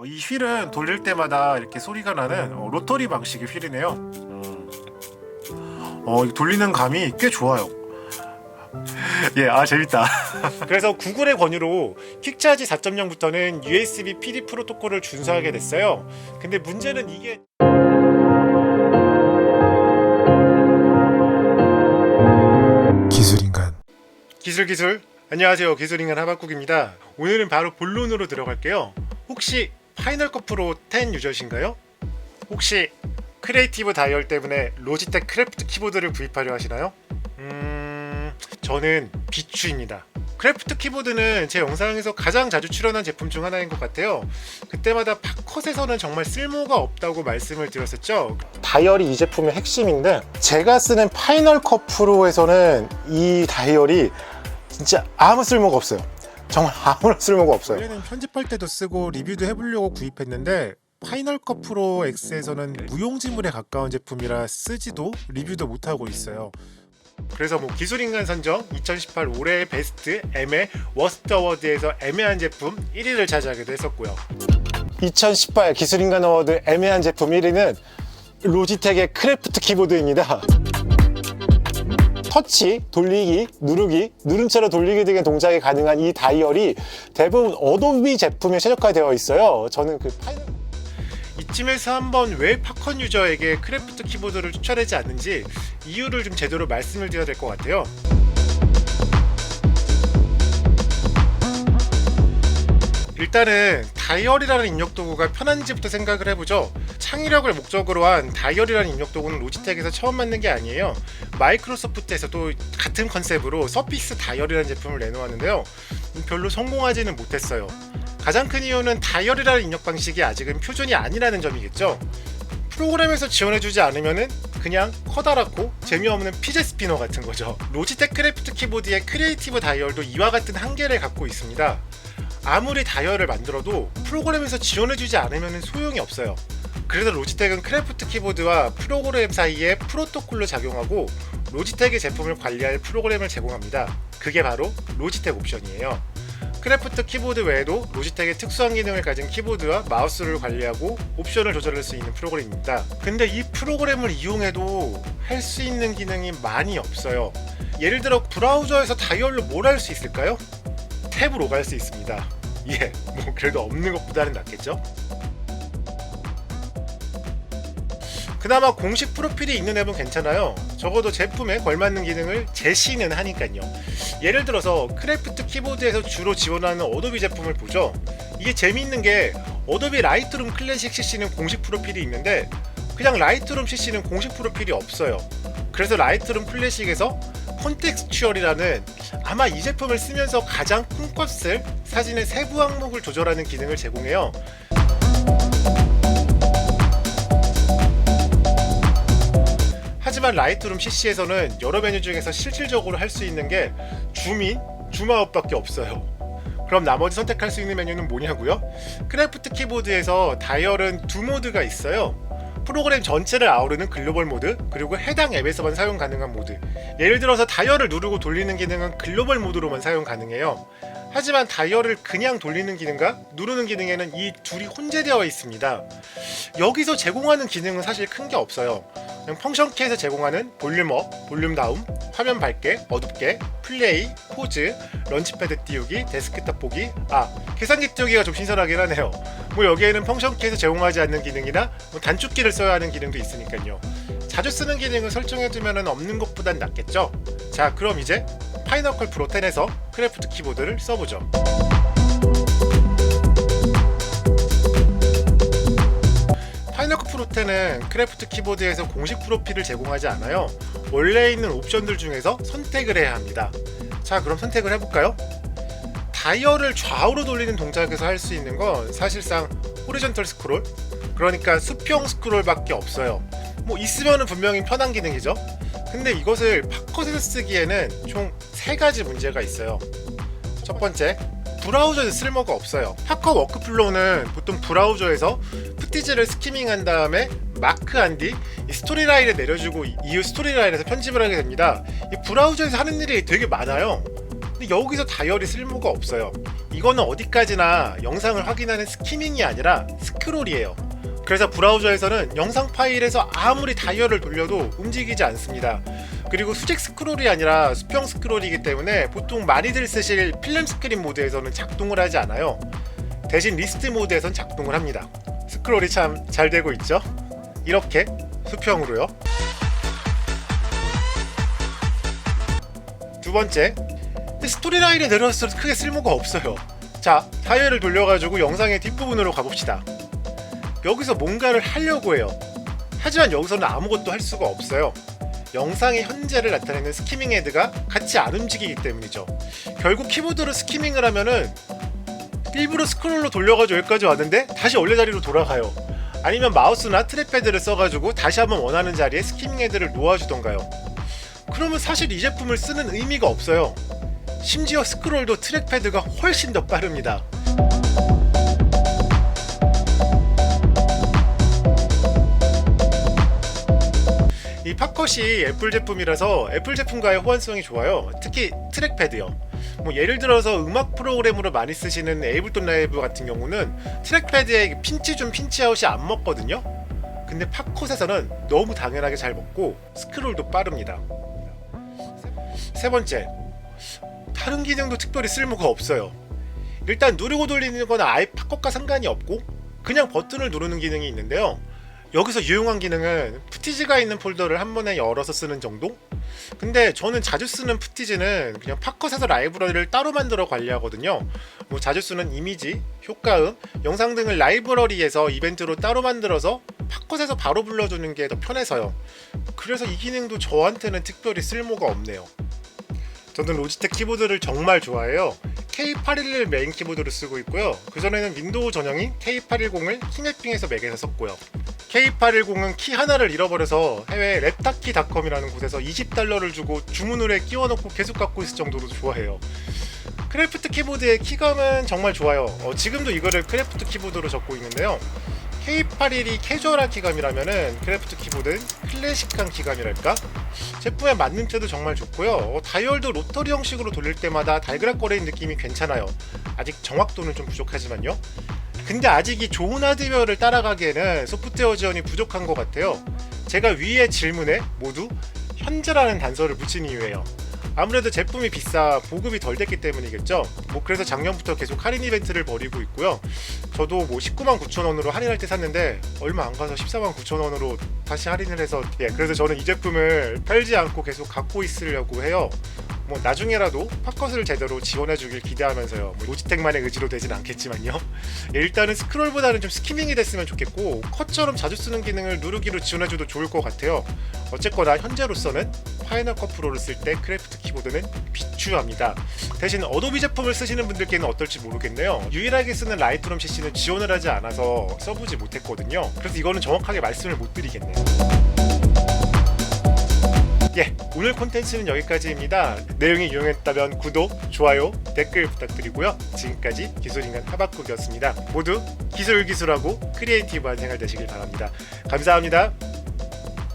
이 휠은 돌릴 때마다 이렇게 소리가 나는 로터리 방식의 휠이네요. 이거 돌리는 감이 꽤 좋아요. 예, 재밌다. 그래서 구글의 권유로 퀵차지 4.0부터는 USB PD 프로토콜을 준수하게 됐어요. 근데 문제는 이게 기술인간 기술 안녕하세요, 기술인간 하박국입니다. 오늘은 바로 본론으로 들어갈게요. 혹시 파이널 컷 프로 10 유저신가요? 혹시 크리에이티브 다이얼 때문에 로지텍 크래프트 키보드를 구입하려 하시나요? 저는 비추입니다. 크래프트 키보드는 제 영상에서 가장 자주 출연한 제품 중 하나인 것 같아요. 그때마다 팝컷에서는 정말 쓸모가 없다고 말씀을 드렸었죠. 다이얼이 이 제품의 핵심인데, 제가 쓰는 파이널 컷 프로에서는 이 다이얼이 진짜 아무 쓸모가 없어요. 정말 아무런 쓸모가 없어요. 원래는 편집할 때도 쓰고 리뷰도 해보려고 구입했는데, 파이널 컷 프로 X에서는 무용지물에 가까운 제품이라 쓰지도 리뷰도 못하고 있어요. 그래서 기술인간 선정 2018 올해의 베스트 애매 워스트 어워드에서 애매한 제품 1위를 차지하기도 했었고요. 2018 기술인간 어워드 애매한 제품 1위는 로지텍의 크래프트 키보드입니다. 터치, 돌리기, 누르기, 누른 채로 돌리기 등의 동작이 가능한 이 다이얼이 대부분 어도비 제품에 최적화되어 있어요. 저는 그 파이널 이쯤에서 한번 왜 팝콘 유저에게 크래프트 키보드를 추천하지 않는지 이유를 좀 제대로 말씀을 드려야 될 것 같아요. 일단은 다이얼이라는 입력 도구가 편한지부터 생각을 해보죠. 창의력을 목적으로 한 다이얼이라는 입력 도구는 로지텍에서 처음 만든 게 아니에요. 마이크로소프트에서도 같은 컨셉으로 서피스 다이얼이라는 제품을 내놓았는데요. 별로 성공하지는 못했어요. 가장 큰 이유는 다이얼이라는 입력 방식이 아직은 표준이 아니라는 점이겠죠. 프로그램에서 지원해주지 않으면은 그냥 커다랗고 재미없는 피제 스피너 같은 거죠. 로지텍 크래프트 키보드의 크리에이티브 다이얼도 이와 같은 한계를 갖고 있습니다. 아무리 다이얼을 만들어도 프로그램에서 지원해주지 않으면 소용이 없어요. 그래서 로지텍은 크래프트 키보드와 프로그램 사이에 프로토콜로 작용하고 로지텍의 제품을 관리할 프로그램을 제공합니다. 그게 바로 로지텍 옵션이에요. 크래프트 키보드 외에도 로지텍의 특수한 기능을 가진 키보드와 마우스를 관리하고 옵션을 조절할 수 있는 프로그램입니다. 근데 이 프로그램을 이용해도 할 수 있는 기능이 많이 없어요. 예를 들어 브라우저에서 다이얼로 뭘 할 수 있을까요? 탭으로 갈 수 있습니다. 예, 그래도 없는 것보다는 낫겠죠? 그나마 공식 프로필이 있는 앱은 괜찮아요. 적어도 제품에 걸맞는 기능을 제시는 하니까요. 예를 들어서 크래프트 키보드에서 주로 지원하는 어도비 제품을 보죠. 이게 재미있는 게 어도비 라이트룸 클래식 CC는 공식 프로필이 있는데 그냥 라이트룸 CC는 공식 프로필이 없어요. 그래서 라이트룸 클래식에서 콘텍스추얼이라는 아마 이 제품을 쓰면서 가장 큰 값을 사진의 세부 항목을 조절하는 기능을 제공해요. 하지만 라이트룸 CC에서는 여러 메뉴 중에서 실질적으로 할 수 있는 게 줌인, 줌아웃밖에 없어요. 그럼 나머지 선택할 수 있는 메뉴는 뭐냐고요? 크래프트 키보드에서 다이얼은 두 모드가 있어요. 프로그램 전체를 아우르는 글로벌 모드, 그리고 해당 앱에서만 사용 가능한 모드. 예를 들어서 다이얼을 누르고 돌리는 기능은 글로벌 모드로만 사용 가능해요. 하지만 다이얼을 그냥 돌리는 기능과 누르는 기능에는 이 둘이 혼재되어 있습니다. 여기서 제공하는 기능은 사실 큰 게 없어요. 펑션 키에서 제공하는 볼륨 업, 볼륨 다운, 화면 밝게, 어둡게, 플레이, 포즈, 런치패드 띄우기, 데스크탑 보기, 계산기 띄우기가 좀 신선하긴 하네요. 여기에는 펑션 키에서 제공하지 않는 기능이나 단축키를 써야 하는 기능도 있으니까요. 자주 쓰는 기능을 설정해두면 없는 것보단 낫겠죠? 자, 그럼 이제 파이널 컷 프로 10에서 크래프트 키보드를 써보죠. 파이널 컷 프로 10은 크래프트 키보드에서 공식 프로필을 제공하지 않아요. 원래 있는 옵션들 중에서 선택을 해야 합니다. 자, 그럼 선택을 해볼까요? 다이얼을 좌우로 돌리는 동작에서 할 수 있는 건 사실상 호리존털 스크롤, 그러니까 수평 스크롤밖에 없어요. 있으면 분명히 편한 기능이죠. 근데 이것을 팝컷에서 쓰기에는 총 3가지 문제가 있어요. 첫 번째, 브라우저에 쓸모가 없어요. 팝컷 워크플로우는 보통 브라우저에서 푸티지를 스키밍한 다음에 마크한 뒤 스토리라인을 내려주고 이후 스토리라인에서 편집을 하게 됩니다. 이 브라우저에서 하는 일이 되게 많아요. 근데 여기서 다이얼이 쓸모가 없어요. 이거는 어디까지나 영상을 확인하는 스키밍이 아니라 스크롤이에요. 그래서 브라우저에서는 영상 파일에서 아무리 다이얼을 돌려도 움직이지 않습니다. 그리고 수직 스크롤이 아니라 수평 스크롤이기 때문에 보통 많이들 쓰실 필름 스크린 모드에서는 작동을 하지 않아요. 대신 리스트 모드에선 작동을 합니다. 스크롤이 참 잘 되고 있죠? 이렇게 수평으로요. 두 번째, 스토리라인에 내려왔어도 크게 쓸모가 없어요. 자, 다이얼을 돌려가지고 영상의 뒷부분으로 가봅시다. 여기서 뭔가를 하려고 해요. 하지만 여기서는 아무것도 할 수가 없어요. 영상의 현재를 나타내는 스키밍 헤드가 같이 안 움직이기 때문이죠. 결국 키보드로 스키밍을 하면은 일부러 스크롤로 돌려가지고 여기까지 왔는데 다시 원래 자리로 돌아가요. 아니면 마우스나 트랙패드를 써가지고 다시 한번 원하는 자리에 스키밍 헤드를 놓아주던가요. 그러면 사실 이 제품을 쓰는 의미가 없어요. 심지어 스크롤도 트랙패드가 훨씬 더 빠릅니다. 이 팝컷이 애플 제품이라서 애플 제품과의 호환성이 좋아요. 특히 트랙패드요. 뭐 예를 들어서 음악 프로그램으로 많이 쓰시는 에이블톤 라이브 같은 경우는 트랙패드에 핀치아웃이 안 먹거든요. 근데 팝컷에서는 너무 당연하게 잘 먹고 스크롤도 빠릅니다. 세 번째, 다른 기능도 특별히 쓸모가 없어요. 일단 누르고 돌리는 건 아예 팝컷과 상관이 없고 그냥 버튼을 누르는 기능이 있는데요. 여기서 유용한 기능은 푸티지가 있는 폴더를 한 번에 열어서 쓰는 정도? 근데 저는 자주 쓰는 푸티지는 그냥 팝컷에서 라이브러리를 따로 만들어 관리하거든요. 뭐 자주 쓰는 이미지, 효과음, 영상 등을 라이브러리에서 이벤트로 따로 만들어서 팝컷에서 바로 불러주는 게 더 편해서요. 그래서 이 기능도 저한테는 특별히 쓸모가 없네요. 저는 로지텍 키보드를 정말 좋아해요. K811 메인 키보드를 쓰고 있고요. 그전에는 윈도우 전용인 K810을 키맵핑해서 맥에서 썼고요. K810은 키 하나를 잃어버려서 해외 랩타키닷컴이라는 곳에서 $20를 주고 주문을 해 끼워넣고 계속 갖고 있을 정도로 좋아해요. 크래프트 키보드의 키감은 정말 좋아요. 지금도 이거를 크래프트 키보드로 적고 있는데요. K811이 캐주얼한 키감이라면은 크래프트 키보드는 클래식한 키감이랄까? 제품에 맞는 때도 정말 좋고요. 다이얼도 로터리 형식으로 돌릴 때마다 달그락거리는 느낌이 괜찮아요. 아직 정확도는 좀 부족하지만요. 근데 아직 이 좋은 하드웨어를 따라가기에는 소프트웨어 지원이 부족한 것 같아요. 제가 위의 질문에 모두 현재라는 단서를 붙인 이유예요. 아무래도 제품이 비싸 보급이 덜 됐기 때문이겠죠. 뭐 그래서 작년부터 계속 할인 이벤트를 벌이고 있고요. 저도 뭐 199,000원으로 할인할 때 샀는데 얼마 안 가서 149,000원으로 다시 할인을 해서 그래서 저는 이 제품을 팔지 않고 계속 갖고 있으려고 해요. 뭐 나중에라도 팝컷을 제대로 지원해주길 기대하면서요. 뭐 로지텍만의 의지로 되진 않겠지만요. 일단은 스크롤보다는 좀 스키밍이 됐으면 좋겠고 컷처럼 자주 쓰는 기능을 누르기로 지원해줘도 좋을 것 같아요. 어쨌거나 현재로서는 파이널 컷 프로를 쓸 때 크래프트 키보드는 비추합니다. 대신 어도비 제품을 쓰시는 분들께는 어떨지 모르겠네요. 유일하게 쓰는 라이트룸 CC는 지원을 하지 않아서 써보지 못했거든요. 그래서 이거는 정확하게 말씀을 못 드리겠네요. 오늘 콘텐츠는 여기까지입니다. 내용이 유용했다면 구독, 좋아요, 댓글 부탁드리고요. 지금까지 기술인간 하박국이었습니다. 모두 기술하고 크리에이티브한 생활 되시길 바랍니다. 감사합니다.